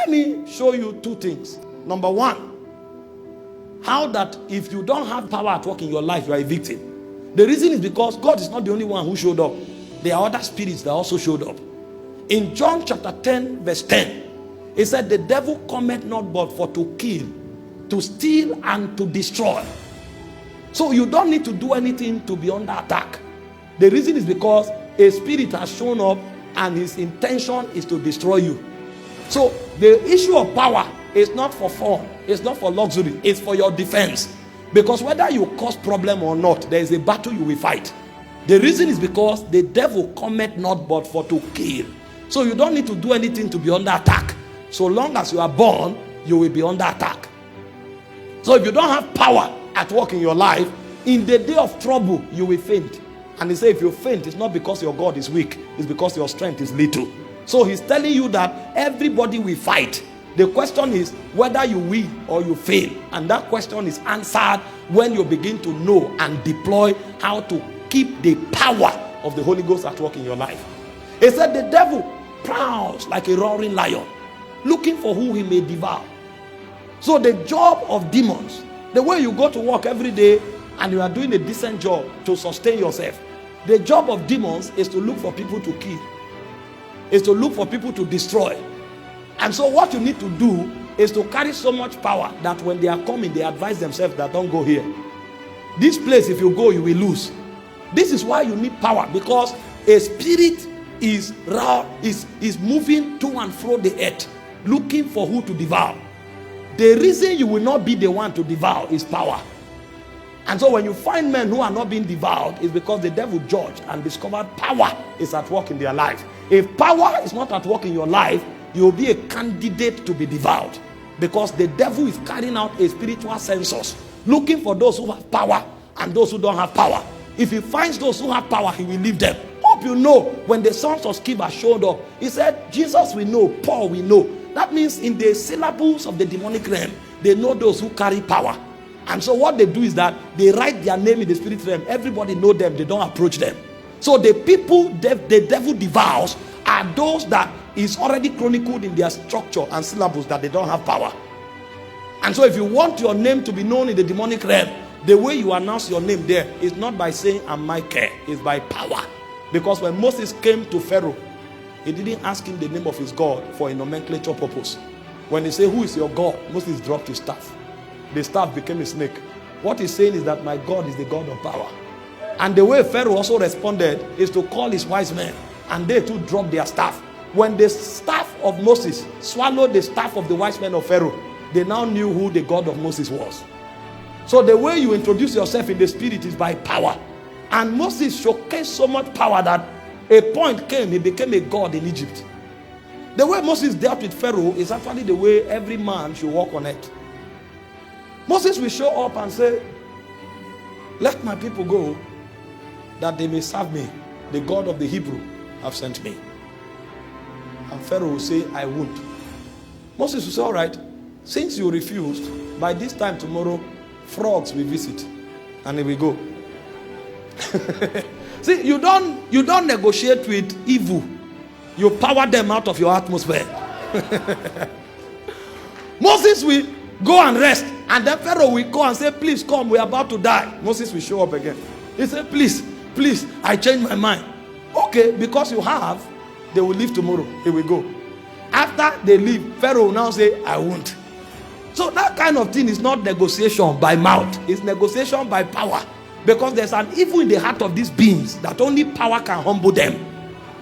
Let me show you two things. Number one, how that if you don't have power at work in your life, you are a victim. The reason is because God is not the only one who showed up. There are other spirits that also showed up. In John chapter 10 verse 10, it said, the devil cometh not but for to kill, to steal, and to destroy. So you don't need to do anything to be under attack. The reason is because a spirit has shown up and his intention is to destroy you. So the issue of power is not for fun, it's not for luxury, it's for your defense. Because whether you cause problem or not, there is a battle you will fight. The reason is because the devil cometh not but for to kill. So you don't need to do anything to be under attack. So long as you are born, you will be under attack. So if you don't have power at work in your life, in the day of trouble, you will faint. And he said, if you faint, it's not because your God is weak, it's because your strength is little. So he's telling you that everybody will fight. The question is whether you win or you fail. And that question is answered when you begin to know and deploy how to keep the power of the Holy Ghost at work in your life. He said the devil prowls like a roaring lion, looking for who he may devour. So the job of demons, the way you go to work every day and you are doing a decent job to sustain yourself, the job of demons is to look for people to kill, is to look for people to destroy. And so what you need to do is to carry so much power that when they are coming, they advise themselves that don't go here. This place, if you go, you will lose. This is why you need power, because a spirit is moving to and fro the earth, looking for who to devour. The reason you will not be the one to devour is power. And so when you find men who are not being devoured, it's because the devil judged and discovered power is at work in their life. If power is not at work in your life, you will be a candidate to be devoured, because the devil is carrying out a spiritual census, looking for those who have power and those who don't have power. If he finds those who have power, he will leave them. Hope you know, when the sons of Sceva showed up, he said, Jesus we know, Paul we know. That means in the syllables of the demonic realm, they know those who carry power. And so what they do is that they write their name in the spirit realm. Everybody know them, they don't approach them. So the people the devil devours are those that is already chronicled in their structure and syllables that they don't have power. And so if you want your name to be known in the demonic realm, the way you announce your name there is not by saying I'm Michael, it's by power. Because when Moses came to Pharaoh, he didn't ask him the name of his God for a nomenclature purpose. When they say, who is your God? Moses dropped his staff. The staff became a snake. What he's saying is that my God is the God of power. And the way Pharaoh also responded is to call his wise men, and they too dropped their staff. When the staff of Moses swallowed the staff of the wise men of Pharaoh, they now knew who the God of Moses was. So the way you introduce yourself in the spirit is by power. And Moses showcased so much power that a point came, he became a god in Egypt. The way Moses dealt with Pharaoh is actually the way every man should walk on earth. Moses will show up and say, let my people go, that they may serve me. The God of the Hebrew have sent me. And Pharaoh will say, I won't. Moses will say, all right, since you refused, by this time tomorrow, frogs will visit. And he will go. See, you don't negotiate with evil. You power them out of your atmosphere. Moses will go and rest. And then Pharaoh will go and say, please come, we're about to die. Moses will show up again. He said, please, I changed my mind. Okay, because you have, they will leave tomorrow. He will go. After they leave, Pharaoh will now say, I won't. So that kind of thing is not negotiation by mouth. It's negotiation by power. Because there's an evil in the heart of these beings that only power can humble them.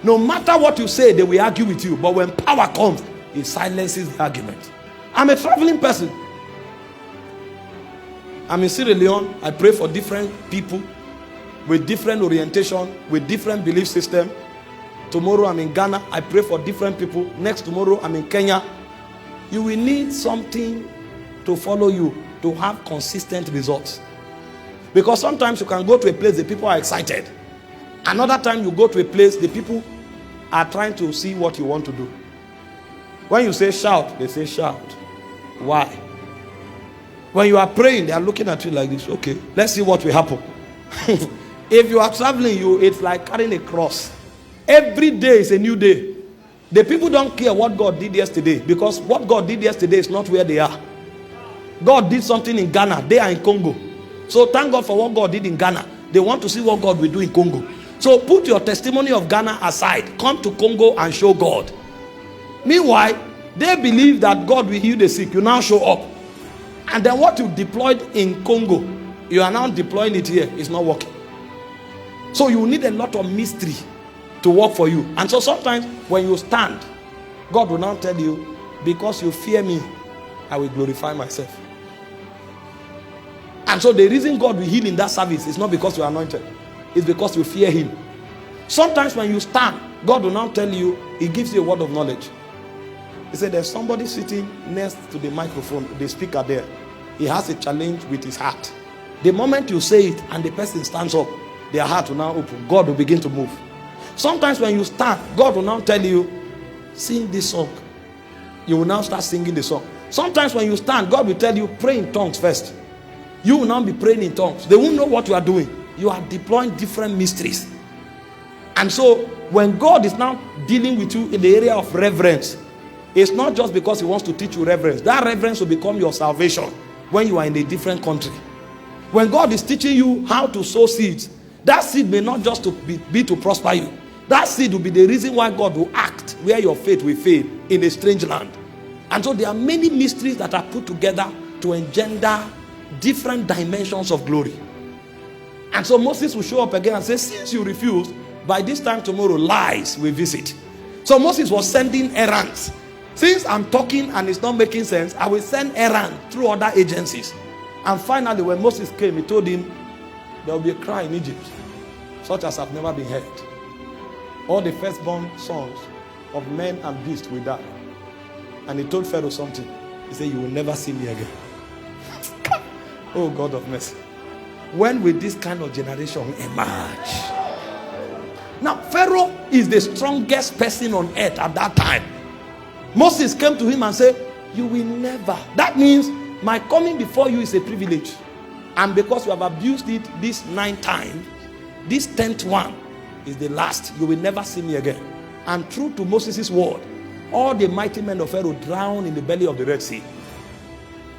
No matter what you say, they will argue with you. But when power comes, it silences the argument. I'm a traveling person. I'm in Sierra Leone. I pray for different people with different orientation, with different belief system. Tomorrow I'm in Ghana. I pray for different people. Next tomorrow I'm in Kenya. You will need something to follow you to have consistent results. Because sometimes you can go to a place, the people are excited. Another time you go to a place, the people are trying to see what you want to do. When you say shout, they say shout. Why? When you are praying, they are looking at you like this. Okay, let's see what will happen. If you are traveling, it's like carrying a cross. Every day is a new day. The people don't care what God did yesterday, because what God did yesterday is not where they are. God did something in Ghana. They are in Congo. So thank God for what God did in Ghana. They want to see what God will do in Congo. So put your testimony of Ghana aside. Come to Congo and show God. Meanwhile, they believe that God will heal the sick. You now show up. And then what you deployed in Congo, you are now deploying it here. It's not working. So you need a lot of mystery to work for you. And so sometimes when you stand, God will now tell you, because you fear me, I will glorify myself. And so the reason God will heal in that service is not because you are anointed. It's because you fear him. Sometimes when you stand, God will now tell you, he gives you a word of knowledge. He said there's somebody sitting next to the microphone, the speaker there. He has a challenge with his heart. The moment you say it and the person stands up, their heart will now open. God will begin to move. Sometimes when you stand, God will now tell you, sing this song. You will now start singing the song. Sometimes when you stand, God will tell you, pray in tongues first. You will now be praying in tongues. They won't know what you are doing. You are deploying different mysteries. And so when God is now dealing with you in the area of reverence, it's not just because he wants to teach you reverence. That reverence will become your salvation when you are in a different country. When God is teaching you how to sow seeds, that seed may not just to be to prosper you. That seed will be the reason why God will act where your faith will fail in a strange land. And so there are many mysteries that are put together to engender different dimensions of glory. And so Moses will show up again and say, since you refuse, by this time tomorrow lies will visit. So Moses was sending errands. Since I'm talking and it's not making sense, I will send errands through other agencies. And finally, when Moses came, he told him, there will be a cry in Egypt, such as have never been heard. All the firstborn sons of men and beasts will die. And he told Pharaoh something. He said, you will never see me again. Oh, God of mercy. When will this kind of generation emerge? Now, Pharaoh is the strongest person on earth at that time. Moses came to him and said, you will never. That means my coming before you is a privilege. And because you have abused it this 9 times, this 10th one is the last. You will never see me again. And true to Moses' word, all the mighty men of Pharaoh drowned in the belly of the Red Sea.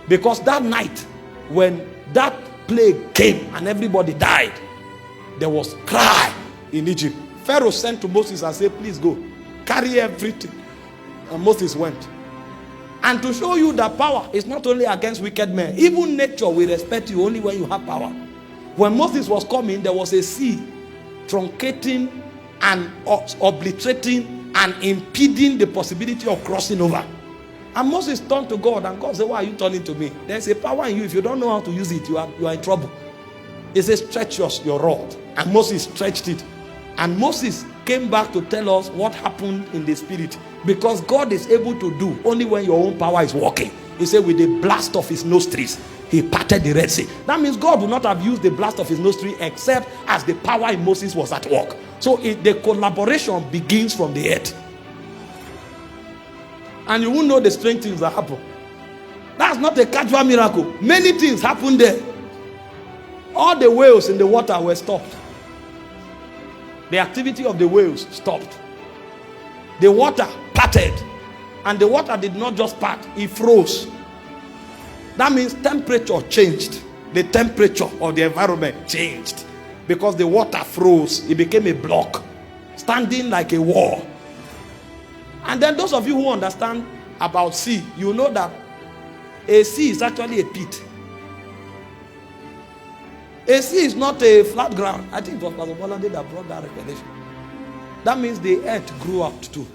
Because that night, when that plague came and everybody died, there was cry in Egypt. Pharaoh sent to Moses and said, please go, carry everything. And Moses went. And to show you that power is not only against wicked men, even nature will respect you only when you have power. When Moses was coming, there was a sea truncating and obliterating and impeding the possibility of crossing over. And Moses turned to God, and God said, why are you turning to me? There's a power in you. If you don't know how to use it, you are in trouble. He says, stretch your rod. And Moses stretched it. And Moses came back to tell us what happened in the spirit. Because God is able to do only when your own power is working. He said, with the blast of his nostrils, he parted the Red Sea. That means God would not have used the blast of his nostrils except as the power in Moses was at work. So the collaboration begins from the earth. And you won't know the strange things that happen. That's not a casual miracle. Many things happened there. All the whales in the water were stopped. The activity of the whales stopped. The water parted. And the water did not just part, it froze. That means temperature changed. The temperature of the environment changed. Because the water froze, it became a block, standing like a wall. And then those of you who understand about sea, you know that a sea is actually a pit. A sea is not a flat ground. I think it was Pastor Bolade that brought that revelation. That means the earth grew out too.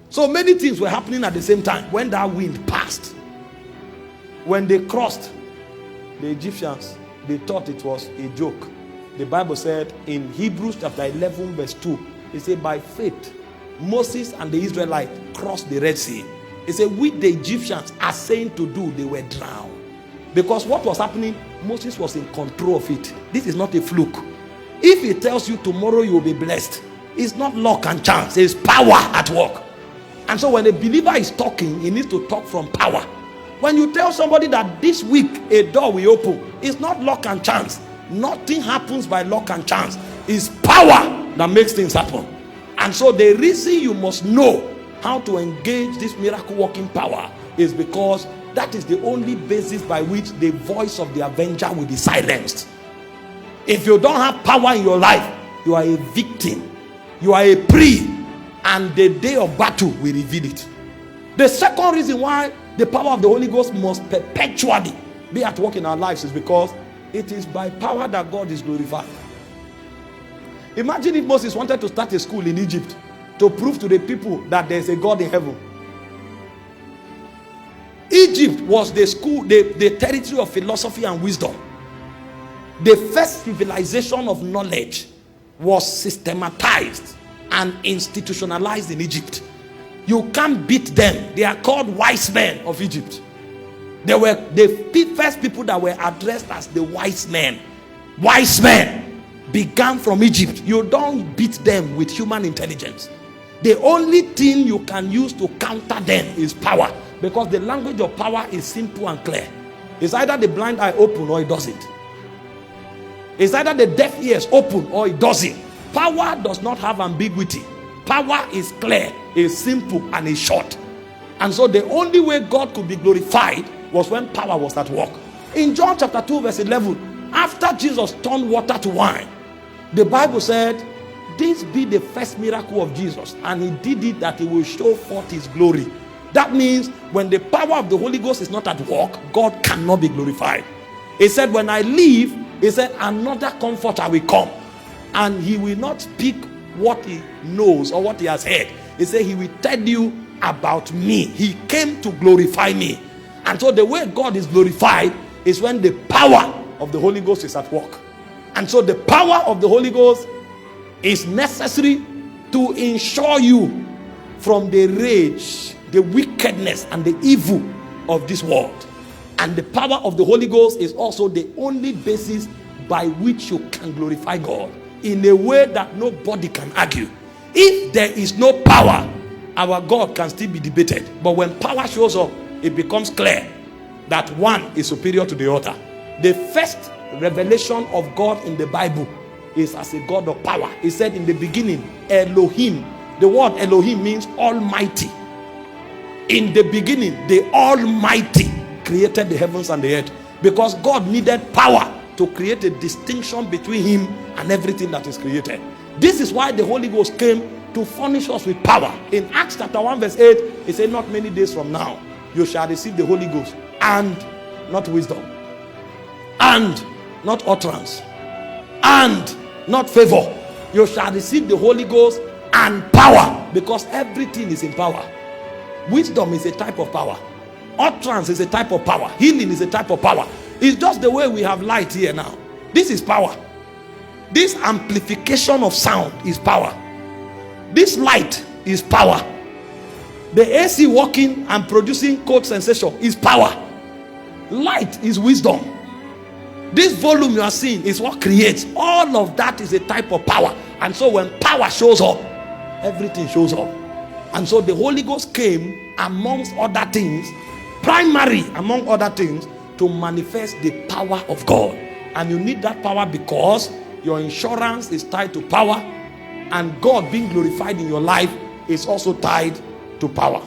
So many things were happening at the same time when that wind passed. When they crossed, the Egyptians, they thought it was a joke. The Bible said in Hebrews chapter 11 verse 2, it said by faith, Moses and the Israelites crossed the Red Sea. It said with the Egyptians are saying to do, they were drowned. Because what was happening, Moses was in control of it. This is not a fluke. If he tells you tomorrow you will be blessed, it's not luck and chance, it's power at work. And so when a believer is talking, he needs to talk from power. When you tell somebody that this week a door will open, it's not luck and chance. Nothing happens by luck and chance. It's power that makes things happen. And so the reason you must know how to engage this miracle working power is because that is the only basis by which the voice of the avenger will be silenced. If you don't have power in your life, you are a victim, you are a prey, and the day of battle will reveal it. The second reason why the power of the Holy Ghost must perpetually be at work in our lives is because it is by power that God is glorified. Imagine if Moses wanted to start a school in Egypt to prove to the people that there's a God in heaven. Egypt was the school, the territory of philosophy and wisdom. The first civilization of knowledge was systematized and institutionalized in Egypt. You can't beat them. They are called wise men of Egypt. They were the first people that were addressed as the wise men. Wise men began from Egypt. You don't beat them with human intelligence. The only thing you can use to counter them is power, because the language of power is simple and clear. It's either the blind eye open or it doesn't. It's either the deaf ears open or it doesn't. Power does not have ambiguity. Power is clear, is simple, and is short. And so the only way God could be glorified was when power was at work. In John chapter 2 verse 11, after Jesus turned water to wine, the Bible said, this be the first miracle of Jesus, and he did it that he will show forth his glory. That means when the power of the Holy Ghost is not at work, God cannot be glorified. He said, when I leave, he said, another comforter will come, and he will not speak what he knows or what he has heard. He said, he will tell you about me. He came to glorify me. And so the way God is glorified is when the power of the Holy Ghost is at work. And so the power of the Holy Ghost is necessary to ensure you from the rage, the wickedness, and the evil of this world. And the power of the Holy Ghost is also the only basis by which you can glorify God in a way that nobody can argue. If there is no power, our God can still be debated. But when power shows up, it becomes clear that one is superior to the other. The first revelation of God in the Bible is as a God of power. He said in the beginning, Elohim. The word Elohim means almighty. In the beginning, the Almighty created the heavens and the earth, because God needed power to create a distinction between him and everything that is created. This is why the Holy Ghost came to furnish us with power. In Acts chapter 1 verse 8, he said, not many days from now, you shall receive the Holy Ghost, and not wisdom, and not utterance, and not favor. You shall receive the Holy Ghost and power, because everything is in power. Wisdom is a type of power. Utterance is a type of power. Healing is a type of power. It's just the way we have light here now. This is power. This amplification of sound is power. This light is power. The AC working and producing cold sensation is power. Light is wisdom. This volume you are seeing is what creates. All of that is a type of power. And so when power shows up, everything shows up. And so the Holy Ghost came, amongst other things, primary among other things, to manifest the power of God. And you need that power because your insurance is tied to power, and God being glorified in your life is also tied to power.